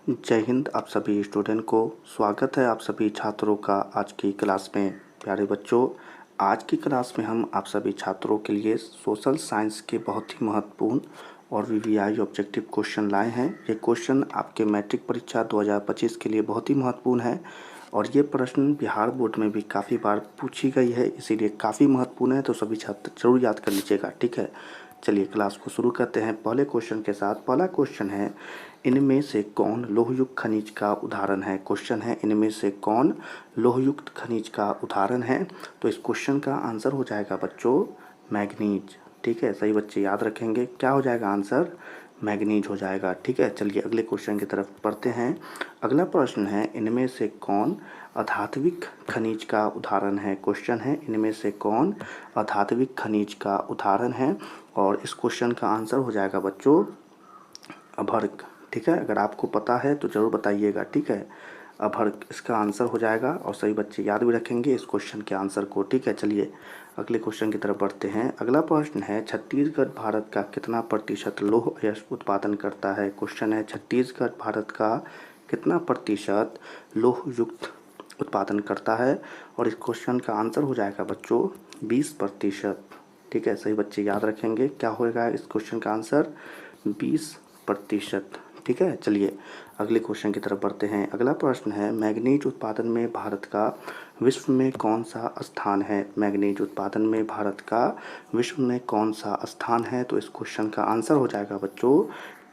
जय हिंद। आप सभी स्टूडेंट को स्वागत है आप सभी छात्रों का आज की क्लास में। प्यारे बच्चों, आज की क्लास में हम आप सभी छात्रों के लिए सोशल साइंस के बहुत ही महत्वपूर्ण और वीवीआई ऑब्जेक्टिव क्वेश्चन लाए हैं। ये क्वेश्चन आपके मैट्रिक परीक्षा 2025 के लिए बहुत ही महत्वपूर्ण है और ये प्रश्न बिहार बोर्ड में भी काफ़ी बार पूछी गई है, इसीलिए काफ़ी महत्वपूर्ण है। तो सभी छात्र जरूर याद कर लीजिएगा, ठीक है। चलिए क्लास को शुरू करते हैं पहले क्वेश्चन के साथ। पहला क्वेश्चन है, इनमें से कौन लोहयुक्त खनिज का उदाहरण है। क्वेश्चन है, इनमें से कौन लोहयुक्त खनिज का उदाहरण है। तो इस क्वेश्चन का आंसर हो जाएगा बच्चों मैग्नीज, ठीक है। सही बच्चे याद रखेंगे, क्या हो जाएगा आंसर, मैग्नीज हो जाएगा, ठीक है। चलिए अगले क्वेश्चन की तरफ बढ़ते हैं। अगला प्रश्न है, इनमें से कौन अधात्विक खनिज का उदाहरण है। क्वेश्चन है, इनमें से कौन अधात्विक खनिज का उदाहरण है और इस क्वेश्चन का आंसर हो जाएगा बच्चों अभर्क, ठीक है। अगर आपको पता है तो ज़रूर बताइएगा, ठीक है। अभर्क इसका आंसर हो जाएगा और सही बच्चे याद भी रखेंगे इस क्वेश्चन के आंसर को, ठीक है। चलिए अगले क्वेश्चन की तरफ बढ़ते हैं। अगला प्रश्न है, छत्तीसगढ़ भारत का कितना प्रतिशत लौह अयस्क उत्पादन करता है। क्वेश्चन है, छत्तीसगढ़ भारत का कितना प्रतिशत लौह युक्त उत्पादन करता है और इस क्वेश्चन का आंसर हो जाएगा बच्चों 20%, ठीक है। सही बच्चे याद रखेंगे, क्या होगा इस क्वेश्चन का आंसर 20%, ठीक है। चलिए अगले क्वेश्चन की तरफ बढ़ते हैं। अगला प्रश्न है, मैग्नीज उत्पादन में भारत का विश्व में कौन सा स्थान है। मैग्नीज उत्पादन में भारत का विश्व में कौन सा स्थान है। तो इस क्वेश्चन का आंसर हो जाएगा बच्चों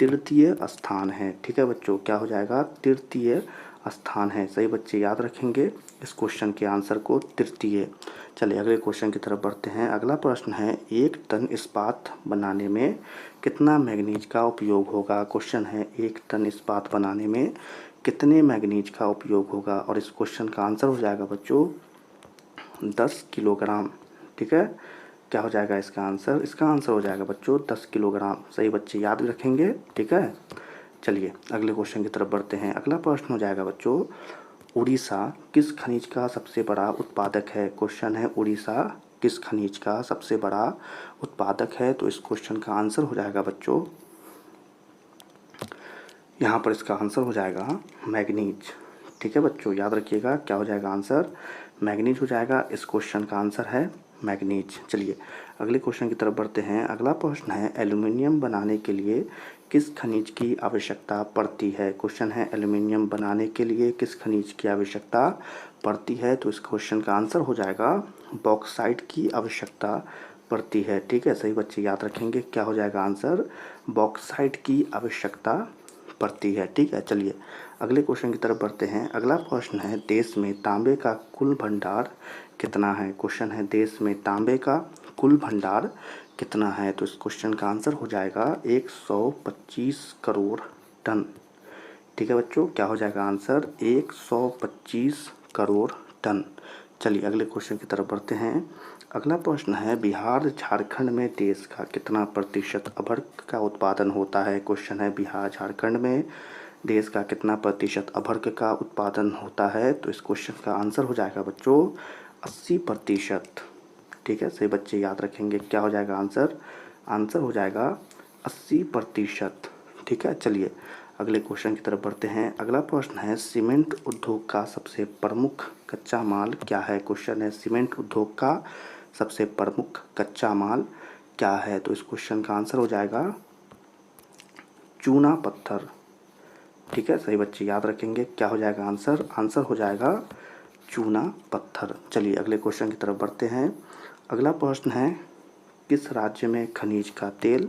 तृतीय स्थान है, ठीक है बच्चों। क्या हो जाएगा, तृतीय स्थान है। सही बच्चे याद रखेंगे इस क्वेश्चन के आंसर को, तृतीय। चलिए अगले क्वेश्चन की तरफ बढ़ते हैं। अगला प्रश्न है, 1 टन इस्पात बनाने में कितना मैग्नीज का उपयोग होगा। क्वेश्चन है, 1 टन इस्पात बनाने में कितने मैग्नीज का उपयोग होगा और इस क्वेश्चन का आंसर हो जाएगा बच्चों 10 किलोग्राम, ठीक है। क्या हो जाएगा इसका आंसर, इसका आंसर हो जाएगा बच्चों 10 किलोग्राम। सही बच्चे याद रखेंगे, ठीक है। चलिए अगले क्वेश्चन की तरफ बढ़ते हैं। अगला प्रश्न हो जाएगा बच्चों, उड़ीसा किस खनिज का सबसे बड़ा उत्पादक है। क्वेश्चन है, उड़ीसा किस खनिज का सबसे बड़ा उत्पादक है। तो इस क्वेश्चन का आंसर हो जाएगा बच्चों, यहाँ पर इसका आंसर हो जाएगा मैग्नीज, ठीक है बच्चों। याद रखिएगा क्या हो जाएगा आंसर, मैग्नीज हो जाएगा। इस क्वेश्चन का आंसर है मैग्नीज। चलिए अगले क्वेश्चन की तरफ बढ़ते हैं। अगला प्रश्न है, एल्युमिनियम बनाने के लिए किस खनिज की आवश्यकता पड़ती है। क्वेश्चन है, एल्युमिनियम बनाने के लिए किस खनिज की आवश्यकता पड़ती है। तो इस क्वेश्चन का आंसर हो जाएगा बॉक्साइट की आवश्यकता पड़ती है, ठीक है। सही बच्चे याद रखेंगे, क्या हो जाएगा आंसर, बॉक्साइट की आवश्यकता पड़ती है, ठीक है। चलिए अगले क्वेश्चन की तरफ बढ़ते हैं। अगला प्रश्न है, देश में तांबे का कुल भंडार कितना है। क्वेश्चन है, देश में तांबे का कुल भंडार कितना है। तो इस क्वेश्चन का आंसर हो जाएगा 125 करोड़ टन, ठीक है बच्चों। क्या हो जाएगा आंसर, 125 करोड़ टन। चलिए अगले क्वेश्चन की तरफ बढ़ते हैं। अगला प्रश्न है, बिहार झारखंड में देश का कितना प्रतिशत अभ्रक का उत्पादन होता है। क्वेश्चन है, बिहार झारखंड में देश का कितना प्रतिशत अभ्रक का उत्पादन होता है। तो इस क्वेश्चन का आंसर हो जाएगा बच्चों 80%, ठीक है। सही बच्चे याद रखेंगे, क्या हो जाएगा आंसर, आंसर हो जाएगा 80%, ठीक है। चलिए अगले क्वेश्चन की तरफ बढ़ते हैं। अगला प्रश्न है, सीमेंट उद्योग का सबसे प्रमुख कच्चा माल क्या है। क्वेश्चन है, सीमेंट उद्योग का सबसे प्रमुख कच्चा माल क्या है। तो इस क्वेश्चन का आंसर हो जाएगा चूना पत्थर, ठीक है। सही बच्चे याद रखेंगे, क्या हो जाएगा आंसर, आंसर हो जाएगा चूना पत्थर। चलिए अगले क्वेश्चन की तरफ बढ़ते हैं। अगला प्रश्न है, किस राज्य में खनिज का तेल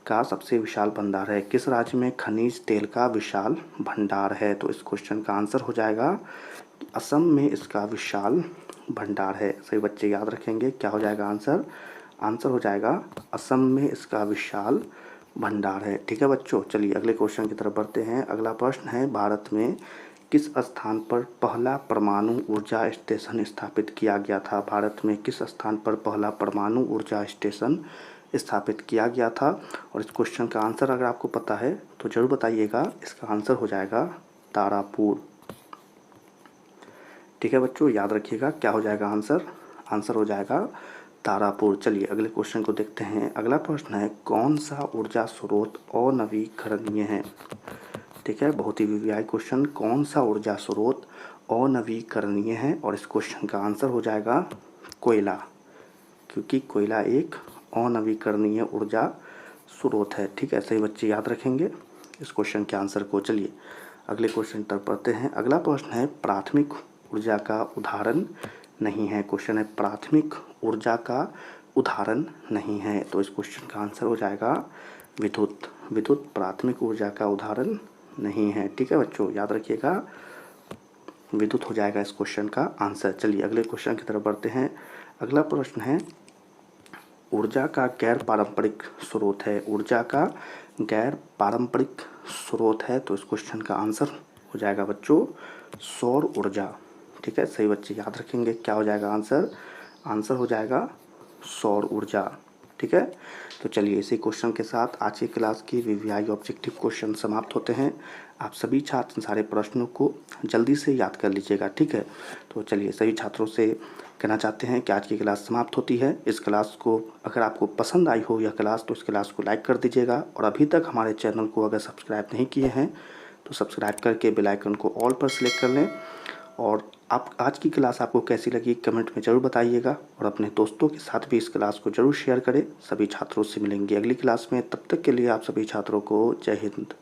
का सबसे विशाल भंडार है। किस राज्य में खनिज तेल का विशाल भंडार है। तो इस क्वेश्चन का आंसर हो जाएगा असम में इसका विशाल भंडार है। सही बच्चे याद रखेंगे, क्या हो जाएगा आंसर, आंसर हो जाएगा असम में इसका विशाल भंडार है, ठीक है बच्चों। चलिए अगले क्वेश्चन की तरफ बढ़ते हैं। अगला प्रश्न है, भारत में किस स्थान पर पहला परमाणु ऊर्जा स्टेशन स्थापित किया गया था। भारत में किस स्थान पर पहला परमाणु ऊर्जा स्टेशन स्थापित किया गया था और इस क्वेश्चन का आंसर अगर आपको पता है तो ज़रूर बताइएगा। इसका आंसर हो जाएगा तारापुर, ठीक है बच्चों। याद रखिएगा, क्या हो जाएगा आंसर, आंसर हो जाएगा तारापुर। चलिए अगले क्वेश्चन को देखते हैं। अगला प्रश्न है, कौन सा ऊर्जा स्रोत अनवीकरणीय है। ठीक है, बहुत ही वीवीआई क्वेश्चन। कौन सा ऊर्जा स्रोत अनवीकरणीय है? और इस क्वेश्चन का आंसर हो जाएगा कोयला, क्योंकि कोयला एक अनवीकरणीय ऊर्जा स्रोत है। ठीक है, सही बच्चे याद रखेंगे इस क्वेश्चन के आंसर को। चलिए अगले क्वेश्चन तक पढ़ते हैं। अगला प्रश्न है प्राथमिक ऊर्जा का उदाहरण नहीं है। क्वेश्चन है प्राथमिक ऊर्जा का उदाहरण नहीं है, तो इस क्वेश्चन का आंसर हो जाएगा विद्युत। विद्युत प्राथमिक ऊर्जा का उदाहरण नहीं है। ठीक है बच्चों, याद रखिएगा, विद्युत हो जाएगा इस क्वेश्चन का आंसर। चलिए अगले क्वेश्चन की तरफ बढ़ते हैं। अगला प्रश्न है ऊर्जा का गैर पारंपरिक स्रोत है। ऊर्जा का गैर पारंपरिक स्रोत है, तो इस क्वेश्चन का आंसर हो जाएगा बच्चों सौर ऊर्जा। ठीक है, सही बच्चे याद रखेंगे, क्या हो जाएगा आंसर? आंसर हो जाएगा सौर ऊर्जा। ठीक है, तो चलिए इसी क्वेश्चन के साथ आज की क्लास की वीवीआई ऑब्जेक्टिव क्वेश्चन समाप्त होते हैं। आप सभी छात्र सारे प्रश्नों को जल्दी से याद कर लीजिएगा। ठीक है, तो चलिए सभी छात्रों से कहना चाहते हैं कि आज की क्लास समाप्त होती है। इस क्लास को अगर आपको पसंद आई हो यह क्लास, तो इस क्लास को लाइक कर दीजिएगा, और अभी तक हमारे चैनल को अगर सब्सक्राइब नहीं किए हैं तो सब्सक्राइब करके बेल आइकन को ऑल पर सेलेक्ट कर लें। और आप आज की क्लास आपको कैसी लगी कमेंट में ज़रूर बताइएगा, और अपने दोस्तों के साथ भी इस क्लास को ज़रूर शेयर करें। सभी छात्रों से मिलेंगे अगली क्लास में, तब तक के लिए आप सभी छात्रों को जय हिंद।